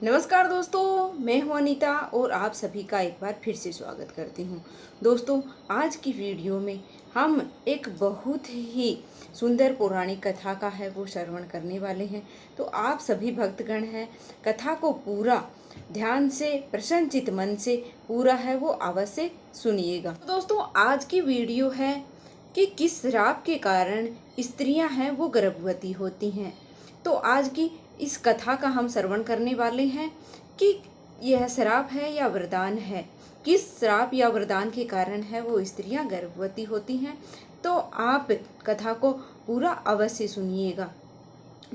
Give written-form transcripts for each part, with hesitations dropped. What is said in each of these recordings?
नमस्कार दोस्तों, मैं हूं अनीता और आप सभी का एक बार फिर से स्वागत करती हूं। दोस्तों, आज की वीडियो में हम एक बहुत ही सुंदर पौराणिक कथा का है वो श्रवण करने वाले हैं। तो आप सभी भक्तगण हैं, कथा को पूरा ध्यान से प्रसन्नचित मन से पूरा है वो अवश्य सुनिएगा। तो दोस्तों, आज की वीडियो है कि किस श्राप के कारण स्त्रियां हैं वो गर्भवती होती हैं। तो आज की इस कथा का हम श्रवण करने वाले हैं कि यह श्राप है या वरदान है, किस श्राप या वरदान के कारण है वो स्त्रियां गर्भवती होती हैं। तो आप कथा को पूरा अवश्य सुनिएगा।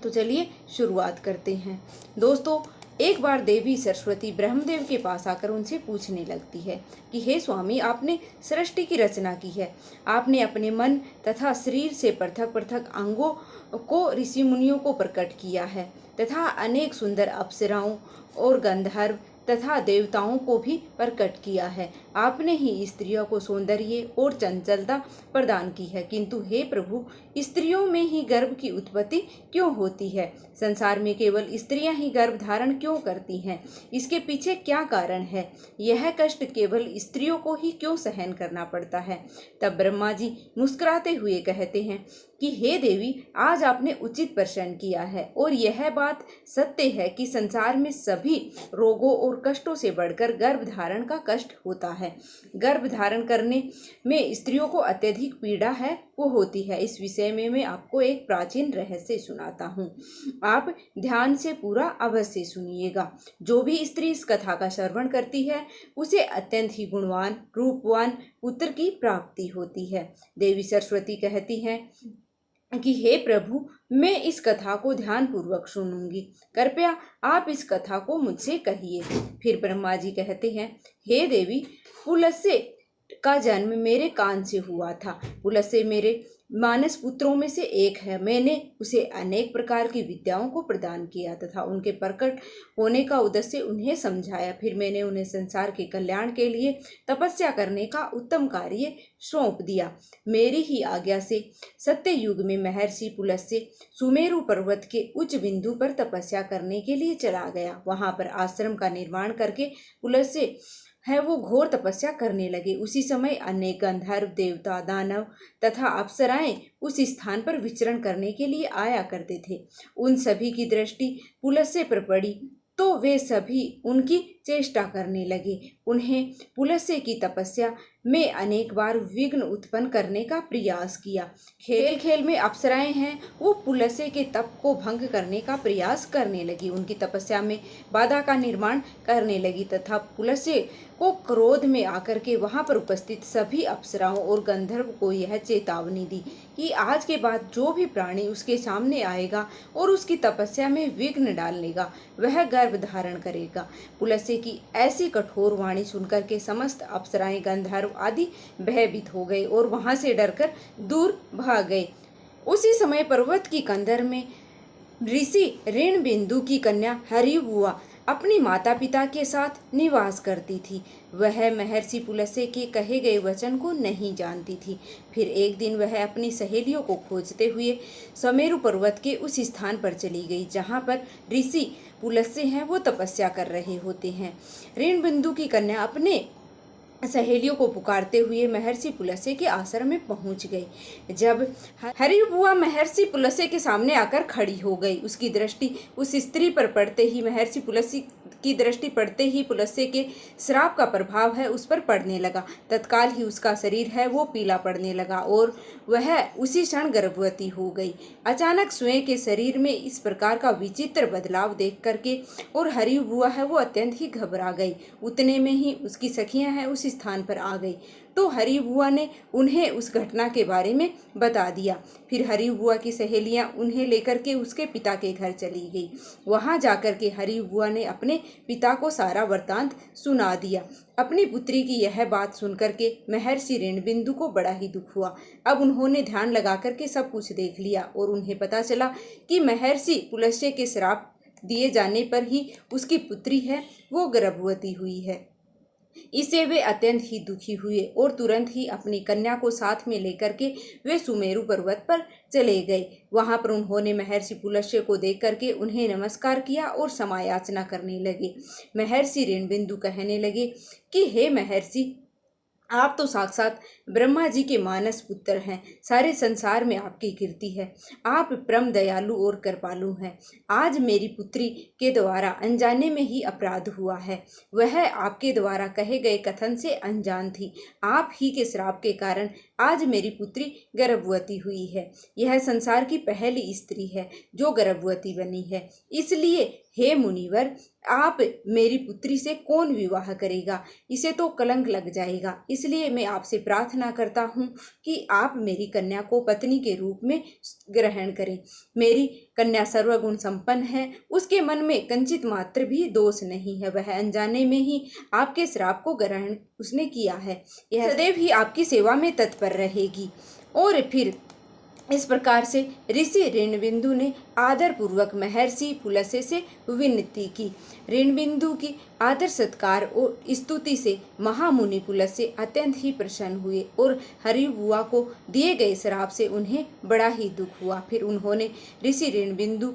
तो चलिए शुरुआत करते हैं। दोस्तों, एक बार देवी सरस्वती ब्रह्मदेव के पास आकर उनसे पूछने लगती है कि हे स्वामी, आपने सृष्टि की रचना की है, आपने अपने मन तथा शरीर से पृथक पृथक अंगों को ऋषि मुनियों को प्रकट किया है तथा अनेक सुंदर अप्सराओं और गंधर्व तथा देवताओं को भी प्रकट किया है। आपने ही स्त्रियों को सौंदर्य और चंचलता प्रदान की है, किंतु हे प्रभु, स्त्रियों में ही गर्भ की उत्पत्ति क्यों होती है? संसार में केवल स्त्रियां ही गर्भ धारण क्यों करती हैं? इसके पीछे क्या कारण है? यह कष्ट केवल स्त्रियों को ही क्यों सहन करना पड़ता है? तब ब्रह्मा जी मुस्कुराते हुए कहते हैं कि हे देवी, आज आपने उचित प्रश्न किया है और यह बात सत्य है कि संसार में सभी रोगों और कष्टों से बढ़कर गर्भ धारण का कष्ट होता है। गर्भ धारण करने में स्त्रियों को अत्यधिक पीड़ा है वो होती है। इस विषय में मैं आपको एक प्राचीन रहस्य सुनाता हूँ, आप ध्यान से पूरा अवश्य सुनिएगा। जो भी स्त्री इस कथा का श्रवण करती है उसे अत्यंत ही गुणवान रूपवान पुत्र की प्राप्ति होती है। देवी सरस्वती कहती हैं कि हे प्रभु, मैं इस कथा को ध्यान पूर्वक सुनूंगी, कृपया आप इस कथा को मुझसे कहिए। फिर ब्रह्मा जी कहते हैं, हे देवी, पुलस्त्य का जन्म मेरे कान से हुआ था। पुलस्त्य मेरे मानस पुत्रों में से एक है। मैंने उसे अनेक प्रकार की विद्याओं को प्रदान किया तथा उनके प्रकट होने का उद्देश्य उन्हें समझाया। फिर मैंने उन्हें संसार के कल्याण के लिए तपस्या करने का उत्तम कार्य सौंप दिया। मेरी ही आज्ञा से सत्य युग में महर्षि पुलस्त्य सुमेरु पर्वत के उच्च बिंदु पर तपस्या करने के लिए चला गया। वहां पर आश्रम का निर्माण करके पुलस्त्य है वो घोर तपस्या करने लगे। उसी समय अनेक गंधर्व देवता दानव तथा अप्सराएं उस स्थान पर विचरण करने के लिए आया करते थे। उन सभी की दृष्टि पुलस्त्य पर पड़ी तो वे सभी उनकी चेष्टा करने लगे। उन्हें पुलस्त्य की तपस्या में अनेक बार विघ्न उत्पन्न करने का प्रयास किया। खेल खेल में अप्सराएं हैं वो पुलस्त्य के तप को भंग करने का प्रयास करने लगी, उनकी तपस्या में बाधा का निर्माण करने लगी तथा पुलस्त्य को क्रोध में आकर के वहां पर उपस्थित सभी अप्सराओं और गंधर्व को यह चेतावनी दी कि आज के बाद जो भी प्राणी उसके सामने आएगा और उसकी तपस्या में विघ्न डालेगा वह गर्भ धारण करेगा। पुलस्त्य की ऐसी कठोर वाणी सुनकर के समस्त अप्सराएं गंधर्व आदि भयभीत हो गए और वहां से डरकर दूर भाग गए। उसी समय पर्वत की कंदर में ऋषि ऋण बिंदु की कन्या हरिबुआ अपनी माता पिता के साथ निवास करती थी। वह महर्षि पुलस्त्य के कहे गए वचन को नहीं जानती थी। फिर एक दिन वह अपनी सहेलियों को खोजते हुए सुमेरु पर्वत के उस स्थान पर चली गई जहाँ पर ऋषि पुलस्त्य हैं वो तपस्या कर रहे होते हैं। ऋण बिंदु की कन्या अपने सहेलियों को पुकारते हुए महर्षि पुलस्त्य के आश्रम में पहुंच गई। जब हरिबुआ महर्षि पुलस्त्य के सामने आकर खड़ी हो गई, उसकी दृष्टि उस स्त्री पर पड़ते ही महर्षि पुलस्त्य की दृष्टि पड़ते ही पुलस्त्य के श्राप का प्रभाव है उस पर पड़ने लगा। तत्काल ही उसका शरीर है वो पीला पड़ने लगा और वह उसी क्षण गर्भवती हो गई। अचानक स्वयं के शरीर में इस प्रकार का विचित्र बदलाव देख करके और हरिबुआ है वो अत्यंत ही घबरा गई। उतने में ही उसकी सखियां हैं उस स्थान पर आ गई तो हरिबुआ ने उन्हें उस घटना के बारे में बता दिया। फिर हरिबुआ की सहेलियां उन्हें लेकर के उसके पिता के घर चली गई। वहां जाकर के हरिबुआ ने अपने पिता को सारा वृत्तांत सुना दिया। अपनी पुत्री की यह बात सुनकर के महर्षि ऋणबिंदु को बड़ा ही दुख हुआ। अब उन्होंने ध्यान लगा करके सब कुछ देख लिया और उन्हें पता चला कि महर्षि पुलस्त्य के श्राप दिए जाने पर ही उसकी पुत्री है वो गर्भवती हुई है। इससे वे अत्यंत ही दुखी हुए और तुरंत ही अपनी कन्या को साथ में लेकर के वे सुमेरु पर्वत पर चले गए। वहां पर उन्होंने महर्षि पुलस्त्य को देख करके उन्हें नमस्कार किया और क्षमा याचना करने लगे। महर्षि ऋणबिंदु कहने लगे कि हे महर्षि, आप तो साक्षात ब्रह्मा जी के मानस पुत्र हैं। सारे संसार में आपकी कीर्ति है। आप परम दयालु और कृपालु हैं। आज मेरी पुत्री के द्वारा अनजाने में ही अपराध हुआ है। वह आपके द्वारा कहे गए कथन से अनजान थी। आप ही के श्राप के कारण आज मेरी पुत्री गर्भवती हुई है। यह संसार की पहली स्त्री है जो गर्भवती बनी है। इसलिए हे मुनिवर, आप मेरी पुत्री से कौन विवाह करेगा? इसे तो कलंक लग जाएगा। इसलिए मैं आपसे प्रार्थना करता हूँ कि आप मेरी कन्या को पत्नी के रूप में ग्रहण करें। मेरी कन्या सर्वगुण संपन्न है। उसके मन में कंचित मात्र भी दोष नहीं है। वह अनजाने में ही आपके श्राप को ग्रहण उसने किया है। यह सदैव ही आपकी सेवा में तत्पर रहेगी। और फिर इस प्रकार से ऋषि ऋणबिंदु ने आदर पूर्वक महर्षि पुलस्त्य से विनती की। ऋणबिंदु की आदर सत्कार और स्तुति से महामुनि पुलस्त्य अत्यंत ही प्रसन्न हुए और हरिबुआ को दिए गए श्राप से उन्हें बड़ा ही दुख हुआ। फिर उन्होंने ऋषि ऋणबिंदु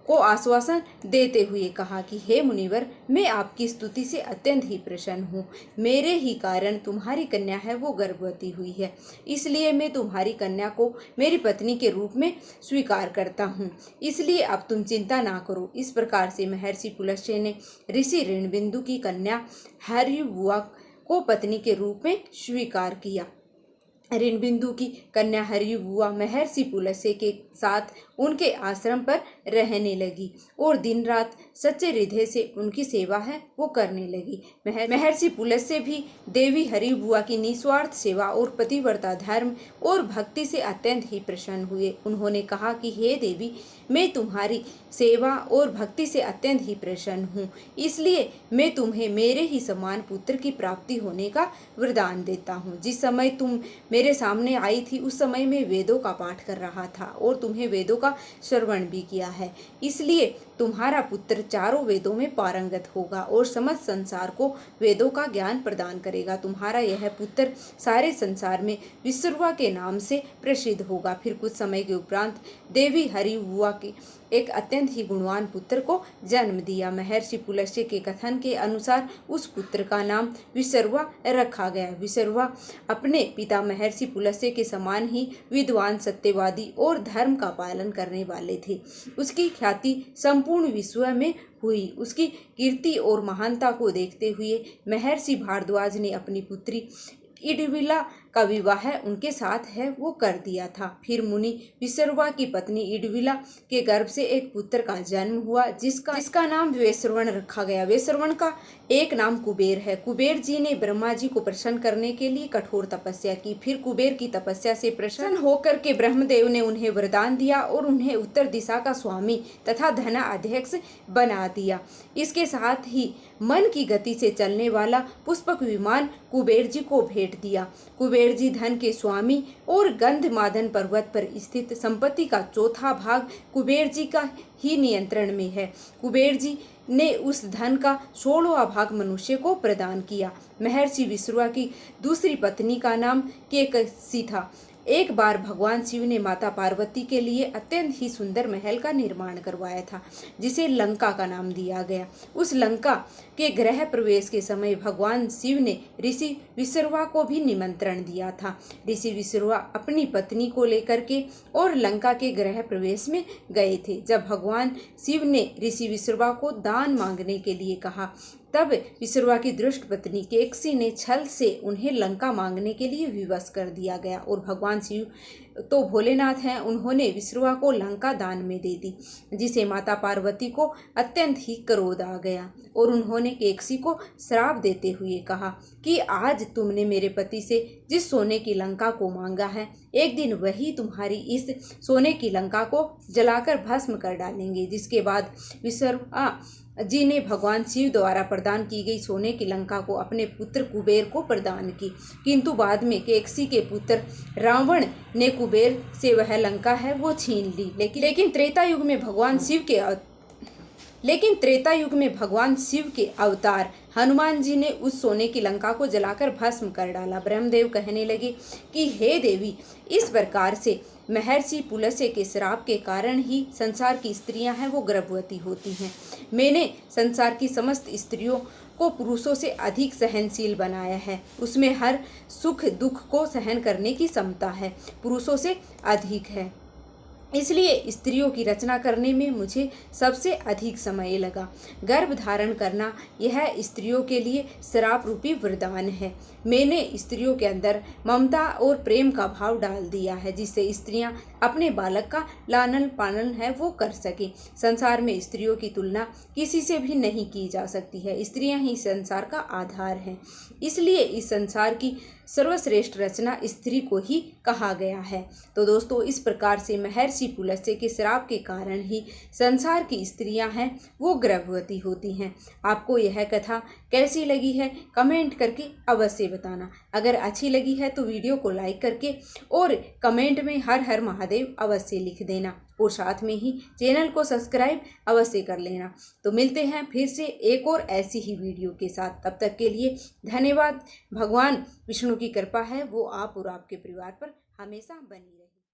को आश्वासन देते हुए कहा कि हे मुनिवर, मैं आपकी स्तुति से अत्यंत ही प्रसन्न हूँ। मेरे ही कारण तुम्हारी कन्या है वो गर्भवती हुई है। इसलिए मैं तुम्हारी कन्या को मेरी पत्नी के रूप में स्वीकार करता हूँ। इसलिए अब तुम चिंता ना करो। इस प्रकार से महर्षि पुलस्त्य ने ऋषि ऋणबिंदु की कन्या हरिबुआ को पत्नी के रूप में स्वीकार किया। ऋणबिंदु की कन्या हरिबुआ महर्षि पुलस्त्य के साथ उनके आश्रम पर रहने लगी और दिन रात सच्चे हृदय से उनकी सेवा है वो करने लगी। महर्षि पुलस्त्य भी देवी हरिबुआ की निस्वार्थ सेवा और पतिव्रता धर्म और भक्ति से अत्यंत ही प्रसन्न हुए। उन्होंने कहा कि हे देवी, मैं तुम्हारी सेवा और भक्ति से अत्यंत ही प्रसन्न हूँ। इसलिए मैं तुम्हें मेरे ही समान पुत्र की प्राप्ति होने का वरदान देता हूँ। जिस समय तुम मेरे सामने आई थी उस समय मैं वेदों का पाठ कर रहा था और तुम्हें वेदों का श्रवण भी किया है। इसलिए तुम्हारा पुत्र चारों वेदों में पारंगत होगा और समस्त संसार को वेदों का ज्ञान प्रदान करेगा। तुम्हारा यह पुत्र सारे संसार में विश्रवा के नाम से प्रसिद्ध होगा। फिर कुछ समय के उपरांत देवी हरिबुआ के एक अत्यंत ही गुणवान पुत्र को जन्म दिया। महर्षि पुलस्त्य के कथन के अनुसार उस पुत्र का नाम विश्रवा रखा गया। विश्रवा अपने पिता महर्षि पुलस्त्य के समान ही विद्वान, सत्यवादी और धर्म का पालन करने वाले थे। उसकी ख्याति संपूर्ण विश्व में हुई। उसकी कीर्ति और महानता को देखते हुए महर्षि भारद्वाज ने अपनी पुत्री इडविला का विवाह उनके साथ है वो कर दिया था। फिर मुनि विश्रवा की पत्नी इडविला के गर्भ से एक पुत्र का जन्म हुआ जिसका नाम वैश्रवण रखा गया। वैश्रवण का एक नाम कुबेर है। कुबेर जी ने ब्रह्मा जी को प्रसन्न करने के लिए कठोर तपस्या की। फिर कुबेर की तपस्या से प्रसन्न होकर के ब्रह्मदेव ने उन्हें वरदान दिया और उन्हें उत्तर दिशा का स्वामी तथा धनाध्यक्ष बना दिया। इसके साथ ही मन की गति से चलने वाला पुष्पक विमान कुबेर जी को भेंट दिया। कुबेर जी धन के स्वामी और गंधमादन पर्वत पर स्थित संपत्ति का चौथा भाग कुबेर जी का ही नियंत्रण में है। कुबेर जी ने उस धन का 16वां भाग मनुष्य को प्रदान किया। महर्षि विश्रवा की दूसरी पत्नी का नाम केकसी था। एक बार भगवान शिव ने माता पार्वती के लिए अत्यंत ही सुंदर महल का निर्माण करवाया था जिसे लंका का नाम दिया गया। उस लंका के गृह प्रवेश के समय भगवान शिव ने ऋषि विश्रवा को भी निमंत्रण दिया था। ऋषि विश्रवा अपनी पत्नी को लेकर के और लंका के गृह प्रवेश में गए थे। जब भगवान शिव ने ऋषि विश्रवा को दान मांगने के लिए कहा तब विश्रवा की दुष्ट पत्नी केकसी ने छल से उन्हें लंका मांगने के लिए विवश कर दिया गया और भगवान शिव तो भोलेनाथ हैं, उन्होंने विश्रवा को लंका दान में दे दी, जिसे माता पार्वती को अत्यंत ही क्रोध आ गया और उन्होंने केकसी को श्राप देते हुए कहा कि आज तुमने मेरे पति से जिस सोने की लंका को मांगा है, एक दिन वही तुम्हारी इस सोने की लंका को जलाकर भस्म कर डालेंगे। जिसके बाद विश्रवा जी ने भगवान शिव द्वारा प्रदान की गई सोने की लंका को अपने पुत्र कुबेर को प्रदान की, किंतु बाद में केकसी के पुत्र रावण ने कुबेर से वह लंका है वो छीन ली। लेकिन त्रेता युग में भगवान शिव के लेकिन त्रेता युग में भगवान शिव के अवतार हनुमान जी ने उस सोने की लंका को जलाकर भस्म कर डाला। ब्रह्मदेव कहने लगे कि हे देवी, इस प्रकार से महर्षि पुलस्त्य के श्राप के कारण ही संसार की स्त्रियां हैं वो गर्भवती होती हैं। मैंने संसार की समस्त स्त्रियों को पुरुषों से अधिक सहनशील बनाया है। उसमें हर सुख दुख को सहन करने की क्षमता है, पुरुषों से अधिक है। इसलिए स्त्रियों की रचना करने में मुझे सबसे अधिक समय लगा। गर्भ धारण करना यह स्त्रियों के लिए श्राप रूपी वरदान है। मैंने स्त्रियों के अंदर ममता और प्रेम का भाव डाल दिया है, जिससे स्त्रियां अपने बालक का लालन पालन है वो कर सके। संसार में स्त्रियों की तुलना किसी से भी नहीं की जा सकती है। स्त्रियां ही संसार का आधार हैं। इसलिए इस संसार की सर्वश्रेष्ठ रचना स्त्री को ही कहा गया है। तो दोस्तों, इस प्रकार से महर्षि पुलस्त्य के श्राप के कारण ही संसार की स्त्रियां हैं वो गर्भवती होती हैं। आपको यह कथा कैसी लगी है कमेंट करके अवश्य बताना। अगर अच्छी लगी है तो वीडियो को लाइक करके और कमेंट में हर हर महादेव अवश्य लिख देना और साथ में ही चैनल को सब्सक्राइब अवश्य कर लेना। तो मिलते हैं फिर से एक और ऐसी ही वीडियो के साथ। तब तक के लिए धन्यवाद। भगवान विष्णु की कृपा है वो आप और आपके परिवार पर हमेशा बनी रहे।